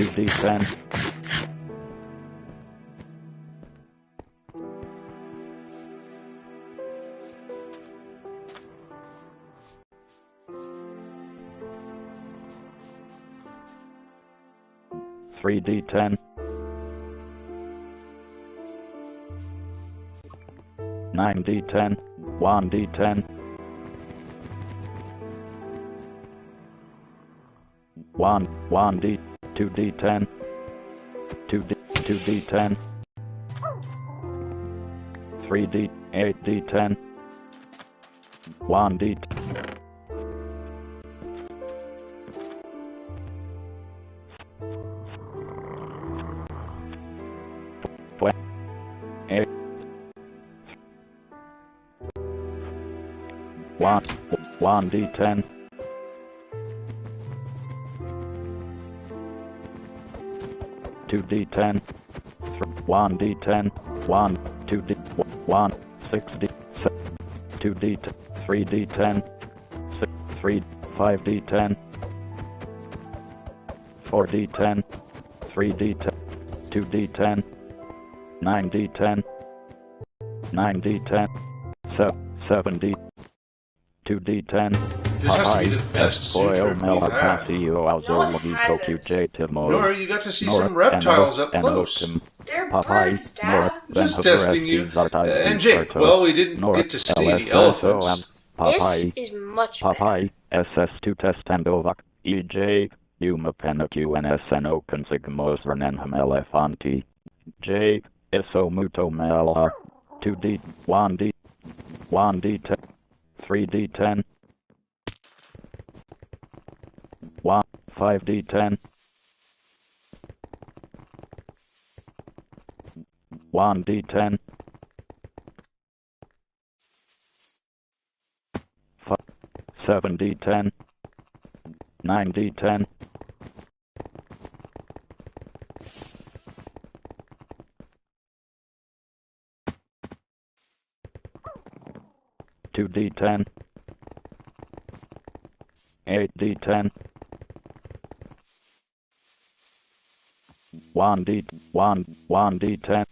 2d10. 3d10. 9d10. 1d10. 1d. 2d10. 2d10. 3d. 8d10. 1d. 1d10. 2d10. 1d10. 1, 2d, 1, 6d, 2d, 3d10. 3, 5d10. 4d10. 3d10. 2d10. 9d10. 9d10. 7d. 2d10. This has to be the best zoo trip we've had. Nora, you got to see some reptiles up close. They're birds, Dad. Just testing you. And Jake, well, we didn't get to see the elephants. This is much better. SS2 test and ovak. EJ. Yuma penaqnsno consigmos renenham elephanti. J. Iso muto melar. 2d. 1d. 1d10. 3d10. 1, 5d10. 1d10. 7d10. 9d10. 2d10. 8d10. 1d10.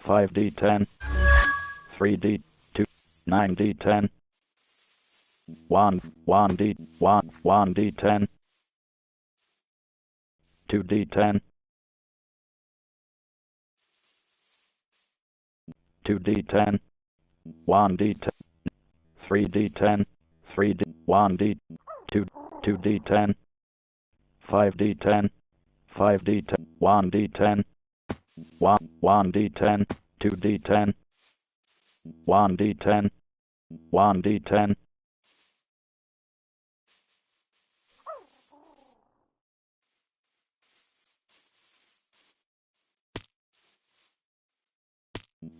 5d10. 3d. 2. 9d10. 1d10. 2d10. 2d10. 1d10. 3d10. 3d. 1d. 2d10. 5d10. 5d10. 1d10. 1d10. 2d10. 1d10.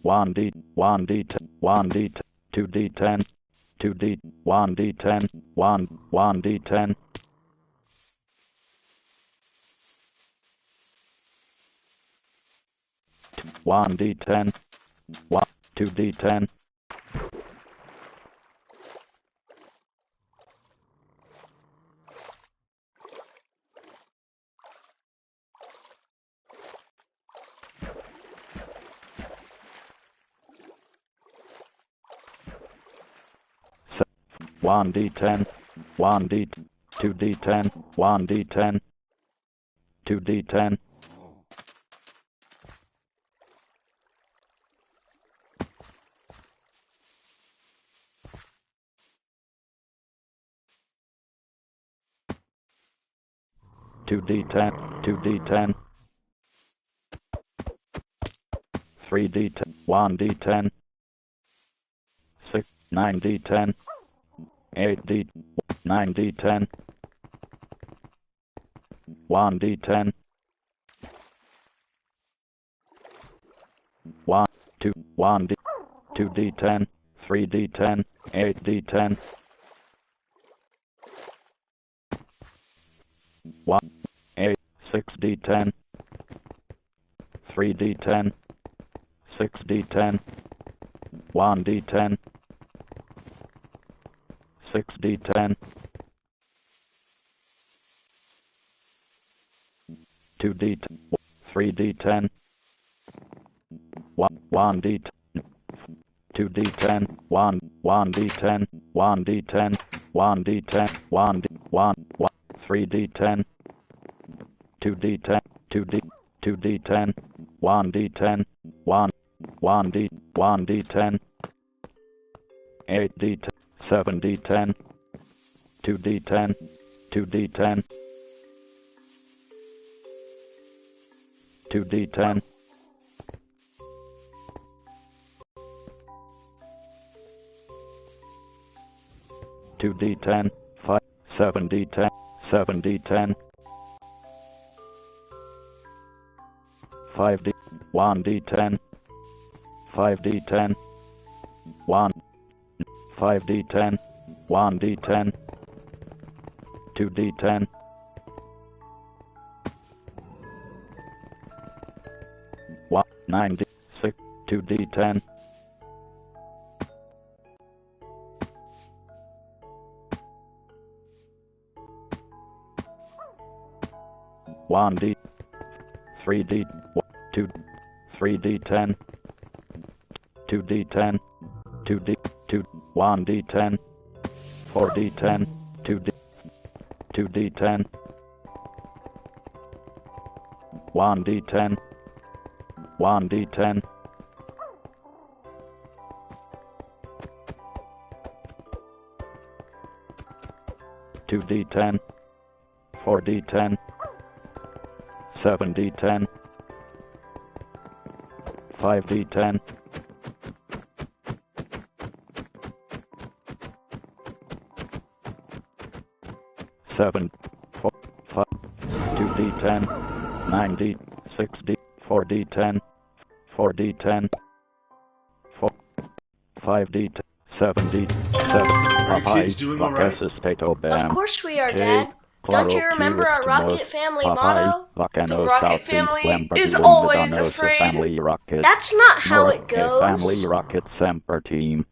1d10. 1d. 2d10. 2d. 1d10. 1d10. 1d10. 2d10. 1d10. 1d. 2d10. 1d10. 2d10. 2d10. 2d10. 3d10. 1d10. 6. 9d10. 8d. 9d10. 1d10. 1, 2, 1d. 2d10. 3d10. 8d10. 1, 8, 6d10. 3d10. 6d10. 1d10. 6d10. 2d10, 3d10, 1d10, 2d10, 1d10, 1d10, 1d10, 3d10, 2d10, 2d10, 1d10, 1d10, 8d10, 7d10, 2d10, 2d10, 2d10, 2d10, 5, 7d10, 7d10, 5d, 1d10, 5d10, 1, 5d10, 1d10, 2d10, 9d, 6, 2d10, 1d, 3d, 2, 3d10, 2d10, 2d, 2, 1d10, 4d10, 2d, 2d10, 1d10, 1d10, 2d10, 4d10, 7d10, 5d10, 7, 4, 5, 2d10, 9d, 6d, 4d10, 4d10, 4, 5d10, 7d, 7, Are you kids doing all right? Of course we are, Dad. Don't you remember our Rocket Family motto? The Rocket Family is always afraid. That's not how it goes. Family Rocket Semper Team.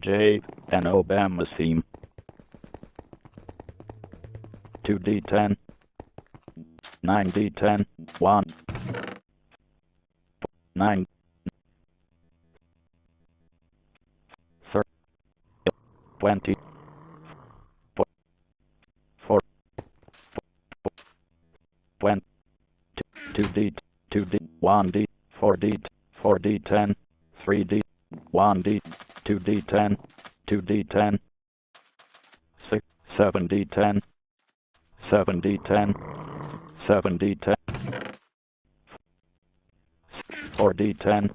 J. and Obama theme. 2d10, 9d10, 1, 9, 30, 20, 4, 20, 2d, 2d, 1d, 4d, 4d10, 3d, 1d, 2d10, 2d10, 6, 7d10, 7d10, 7d10, 4d10,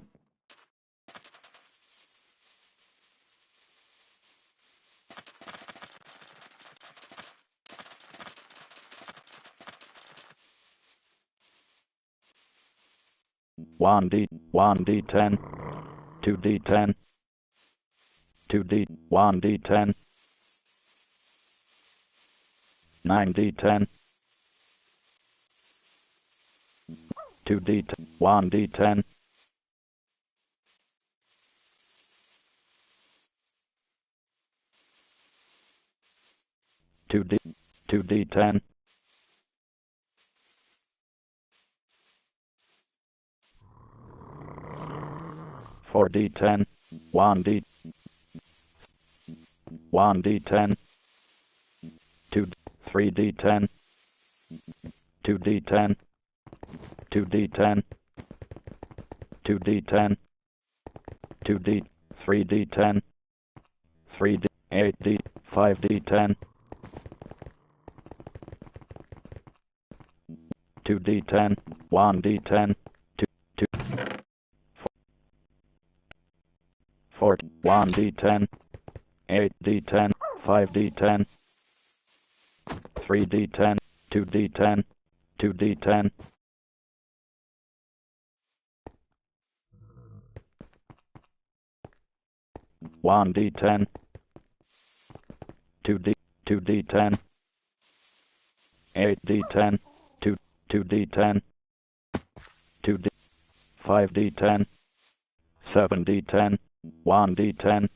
1d, 1d10, 2d10, 2d, 1d10, 9d10, 2d10, 1d10, 2d, 2d10, 4d10, 1d, 1d10, 2, 3d10, 2d10, 2d10, 2d10, 2d, 3d10, 3d, 8d, 5d10, 2d10, 1d10, 2, 2, 4, 1d10, 8d10, 5d10, 3d10, 2d10, 2d10, 1d10, 2d, 2d10, 8d10, 2, 2d10, 2d, 5d10, 7d10, 1d10,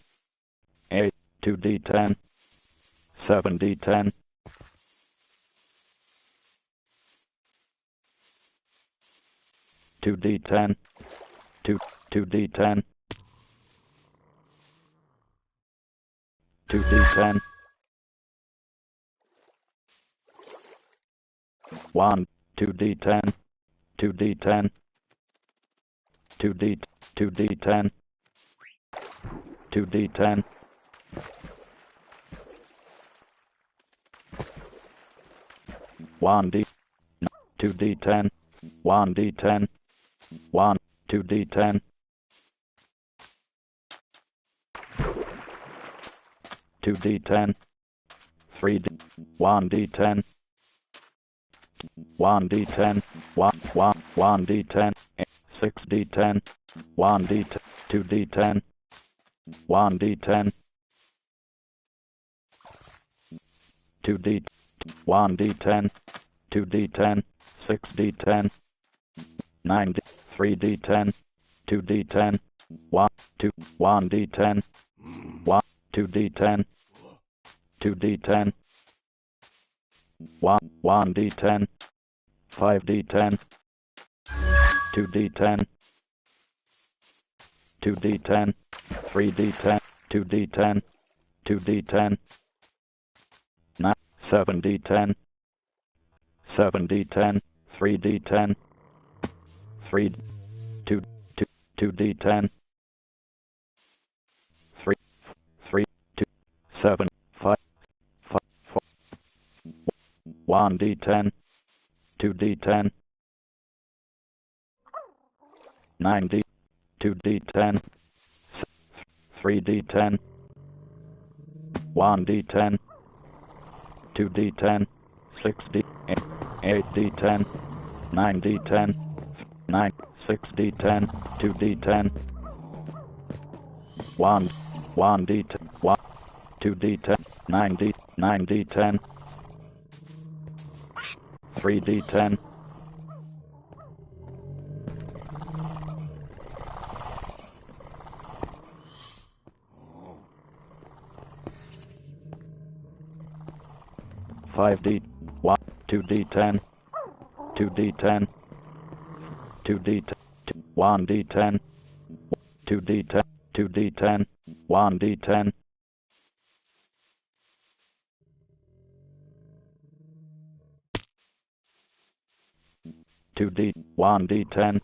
8, 2d10, 7d10, 2d10, 2d10, 2d10, 1, 2d10, 2d10, 2d10, 2d10, 1d, 2d10, 1d10, 1, 2d10, 2d10, 3d, 1d10, 1d10, 1d10, 6d10, 1d10, 2d10, 1d10, 2d, 1d10, 2d10, 6d10, 9d, 3d10, 2d10, 1, 2, 1d10, 1, 2d10, 2d10, 1, 1d10, 5d10, 2d10, 2d10, 3d10, 2d10, 2d10, 9, 7d10, 7d10, 3d10, 3, 2, 2, 2d10, 3, 3, 2, 7, 5, 5, 4, 1d10, 2d10, 9d, 2d10, 3d10, 1d10, 2d10, 6d, 8d10, 9d10, 9, 6d10, 2d10, 1, 1d10, 1, 2d10, 9d, 9d10, 3d10, 5d, 1, 2d10, 2d10, 2d10, 1d10, 2d10, 2d10, 1d10, 2d, 1d10,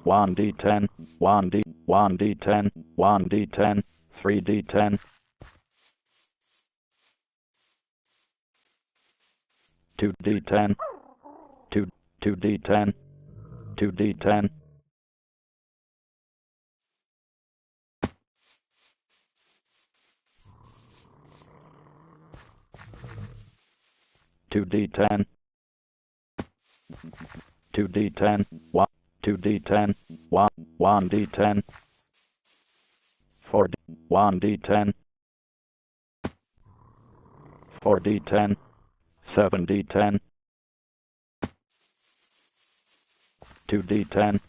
1d10, 1d, 1d10, 1d10, 3d10, 2d10, 2, 2d10, 2d10, 2d10, 2d10, 1, 2d10, 1, 1d10, 4d, 1d10, 4d10, 7d10, 2d10,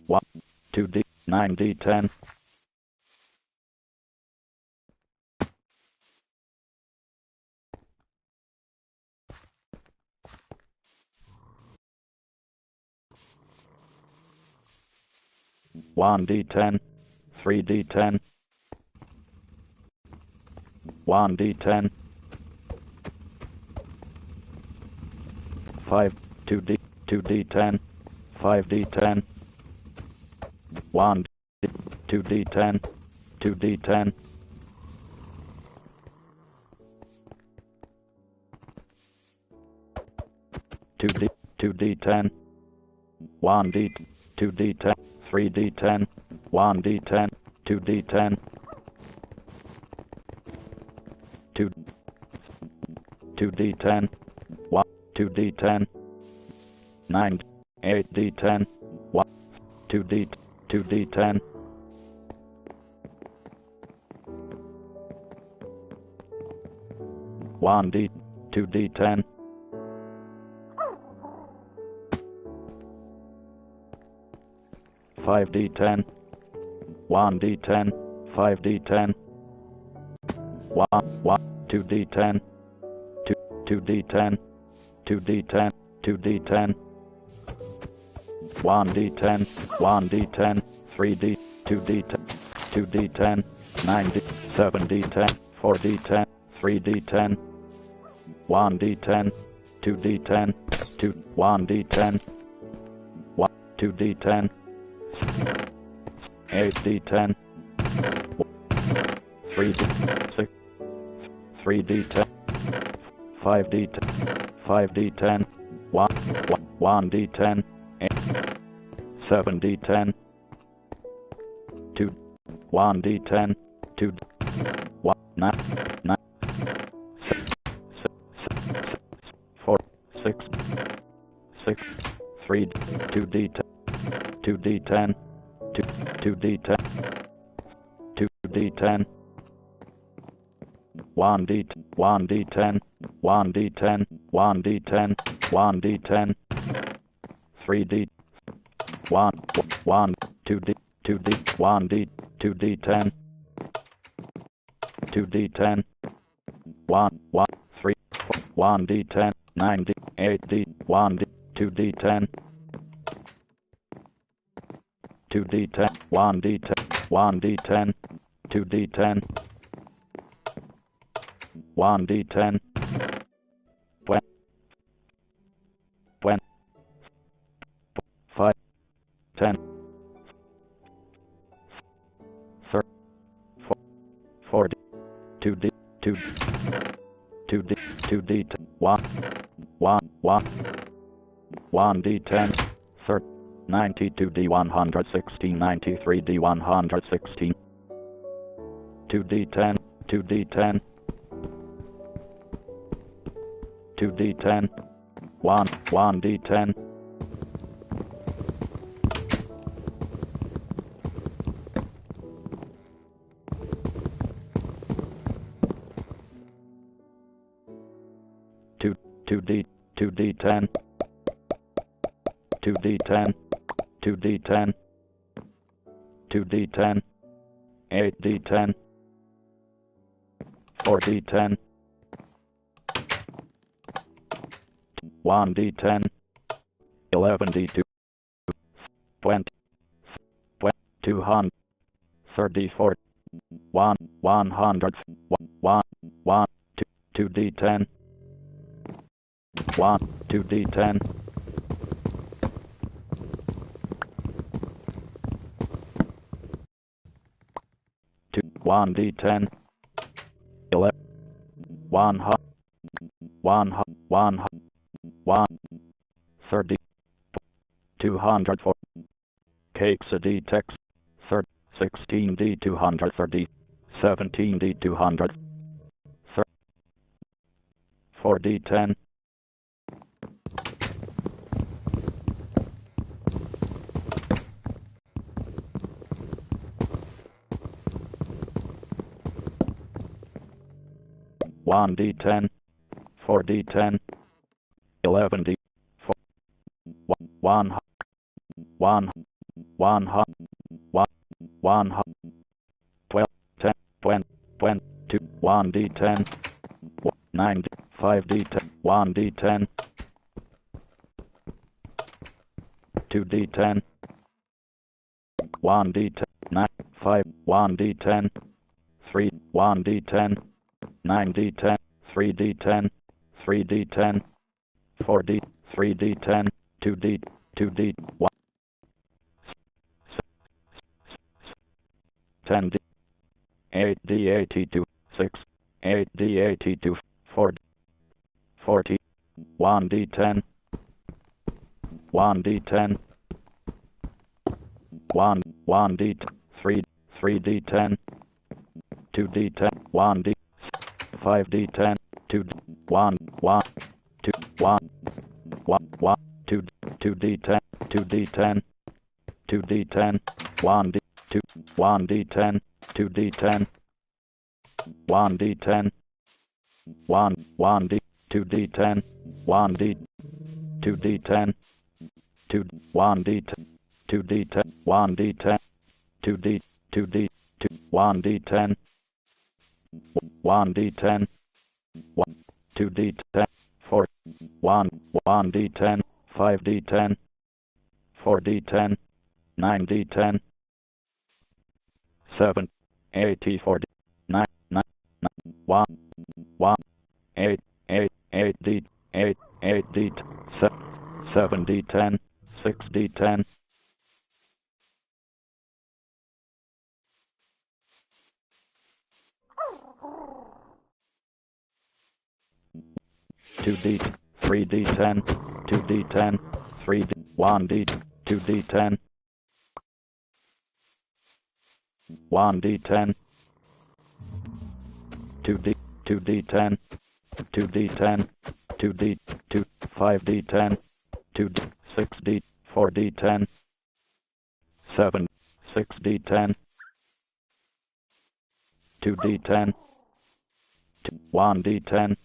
1, 2d, 9d10, 1d10, 3d10, 1d10, 5, 2d, 2d10, 5d10, 1, 2d10, 2d10, 2d, 2d10, 1d, 2d10, 3d10, 1d10, 2d10, 2, 2d10, 1, 2d10, 9, 8d10, 1, 2d, 2d10, 1d, 2d10, 5d10, 1d10, 5d10, 1, 2d10, 2d10, 2d10, 2d10, 1d10, 1d10, 3d, 2d10, 2d10, 9d, 7d10, 4d10, 3d10, 1d10, 2d10, 1d10, 2d10, 8d10, 3d, 3d10, 5d10, 5d10, 1d10, 7d10, 1d10, 9, 4, 6, 3, 2d10, 2d10, 2d10, 2d10, 1d10, 1d10, 1d10, 1d10, 1d10, 3d, 1, 2d, 1d, 2d10, 2d10, 1, 3, 1d10, 9d, 8d, 1d, 2d10, 2d10, 1d10, 1d10, 2d10, 1d10, 20, 5, 10, 30, 40, 2d, 2d, 2d, 1, 1d10, 30, 92d, 116, 93d, 116, 2d10, 2d10, 2d10, 1d10, 2d, 2d10, 2d10, 2d10, 2d10, 8d10, 4d10, 1d10, 11d2, 20, 200, 34, 100, 2d10, 2d10, 1d10, 11, 100, 30, 204, cakes a d text, 16d 230, 17d 200, 4d10, 1d10, 4d10, 11d, 1, 12, 10, 20, 22, 1d10, 9d, 5d10, 1d10, 2d10, 1d10, 9, 5, 1d10, 3, 1d10, 9d10, 3d10, 3d10, 4d, 3d10, 2d, 2d, 1, 10d, 8d, 82, 6, 8d, 82, 4d, 40, 1d10, 1d10, 1d, 3, 3d10, 2d10, 1d, 5d10, 2d, 1, 2, 1, 2, 2d10, 2d10, 2d10, 1d, 2, 1d10, 2d10, 1d10, 1d, 2d10, 1d, 2d10, 2, 1d10, 2d10, 1d10, 2d, 2d, 2, 1d10, 1d10, 2d10, 4, 1d10, 5d10, 4d10, 9d10, 7, 8d4, 9, 9, 1, 1, 8, 8, 8d, 8, 8d, 7d10, 6d10, 2d, 3d10, 2d10, 3d, 1d, 2d10, 1d10, 2d, 2d10, 2d10, 2d, 2, 5d10, 2d, 6d, 4d10, 7, 6d10, 2d10, 1d10,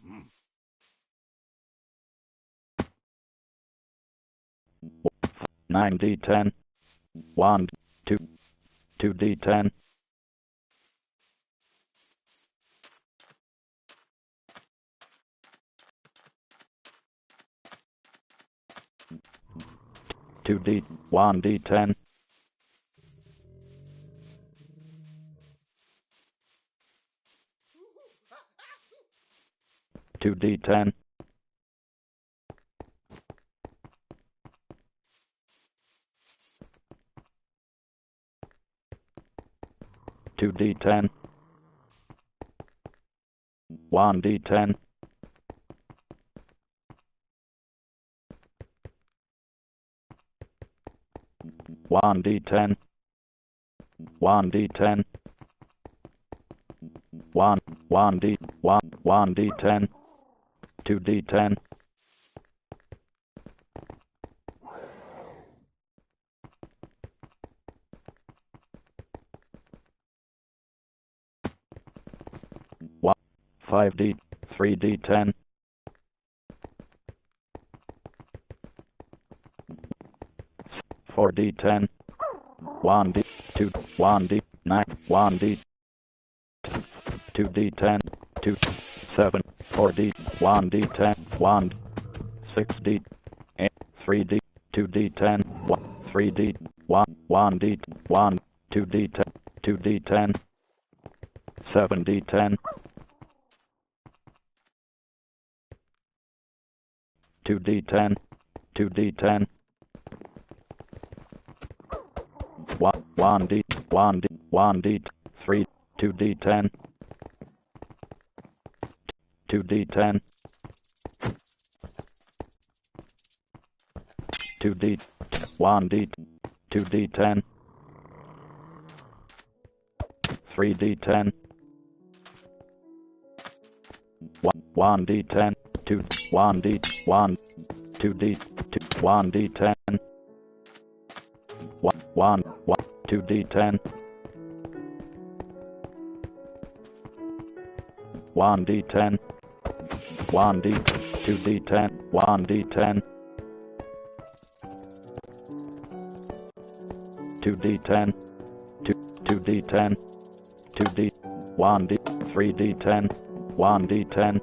9d10, 1, 2, 2d10, 2d, 1d10, 2d10, 2d10, 1d10, 1d10, 1d10, 1d, 1d10, 2d10, 5d, 3d10, 4d10, 1d, 2, 1d, 9, 1d, 2d10, 2, 7, 4d, 1d10, 1, 6d, 8, 3d, 2d10, 1, 3d, 1, 1d, 1, 2d10, 2d10, 7d10, 2d10, 2d10, 1d, 1d, 1d, 3, 2d10, 2d10, 2d, 1d, 2d10, 3d10, 1d10, 2, 1d, 1, 2d, 1d10, 1, 2d10, 1d10, 1d, 2d10, 1d10, 2d10, 2d10, 2d, 1d, 3d10, 1d10,